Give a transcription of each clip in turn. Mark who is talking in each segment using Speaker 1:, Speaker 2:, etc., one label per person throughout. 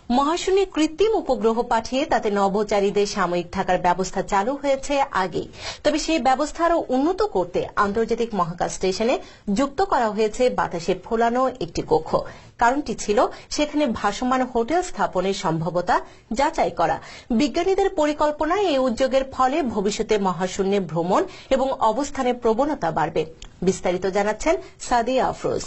Speaker 1: মহাশূন্যে কৃত্রিম উপগ্রহ পাঠিয়ে তাতে নভোচারীদের সাময়িক থাকার ব্যবস্থা চালু হয়েছে আগেই। তবে সেই ব্যবস্থা আরও উন্নত করতে আন্তর্জাতিক মহাকাশ স্টেশনে যুক্ত করা হয়েছে বাতাসে ফোলানো একটি কক্ষ। কারণটি ছিল সেখানে ভাসমান হোটেল স্থাপনের সম্ভাব্যতা যাচাই করা। বিজ্ঞানীদের পরিকল্পনায় এই উদ্যোগের ফলে ভবিষ্যতে মহাশূন্যে ভ্রমণ এবং অবস্থানের প্রবণতা বাড়বে। বিস্তারিত জানাচ্ছেন সাদিয়া আফরোজ।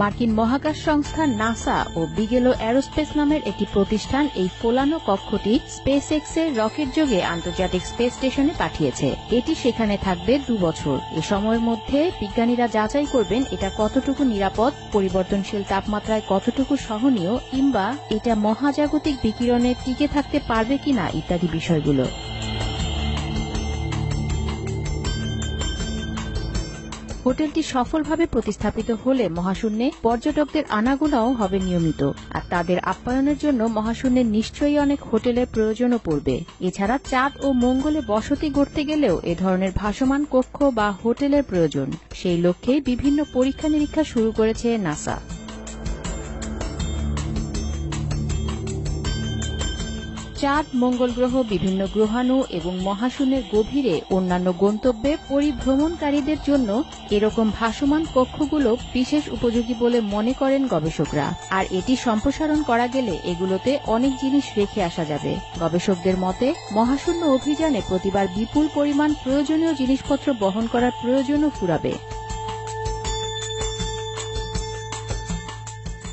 Speaker 2: মার্কিন মহাকাশ সংস্থা নাসা ও বিগেলো অ্যারোস্পেস নামের একটি প্রতিষ্ঠান এই ফোলানো কক্ষটি স্পেসএক্স এর রকেট যোগে আন্তর্জাতিক স্পেস স্টেশনে পাঠিয়েছে। এটি সেখানে থাকবে 2 বছর। এ সময়ের মধ্যে বিজ্ঞানীরা যাচাই করবেন এটা কতটুকু নিরাপদ, পরিবর্তনশীল তাপমাত্রায় কতটুকু সহনীয়, কিংবা এটা মহাজাগতিক বিকিরণে টিকে থাকতে পারবে কিনা ইত্যাদি বিষয়গুলো। হোটেলটি সফলভাবে প্রতিস্থাপিত হলে মহাশূন্যে পর্যটকদের আনাগোনাও হবে নিয়মিত, আর তাদের আপ্যায়নের জন্য মহাশূন্যে নিশ্চয়ই অনেক হোটেলের প্রয়োজনও পড়বে। এছাড়া চাঁদ ও মঙ্গলে বসতি গড়তে গেলেও এ ধরনের ভাসমান কক্ষ বা হোটেলের প্রয়োজন। সেই লক্ষ্যে বিভিন্ন পরীক্ষা নিরীক্ষা শুরু করেছে নাসা। চাঁদ, মঙ্গল গ্রহ, বিভিন্ন গ্রহাণু এবং মহাশূন্যের গভীরে অন্যান্য গন্তব্যে পরিভ্রমণকারীদের জন্য এরকম ভাসমান কক্ষগুলো বিশেষ উপযোগী বলে মনে করেন গবেষকরা। আর এটি সম্প্রসারণ করা গেলে এগুলোতে অনেক জিনিস রেখে আসা যাবে। গবেষকদের মতে মহাশূন্য অভিযানে প্রতিবার বিপুল পরিমাণ প্রয়োজনীয় জিনিসপত্র বহন করার প্রয়োজনও ফুরাবে।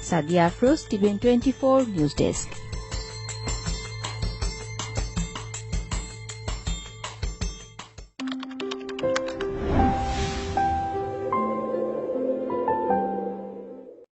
Speaker 2: Sadia Afroz, TVN24 news desk.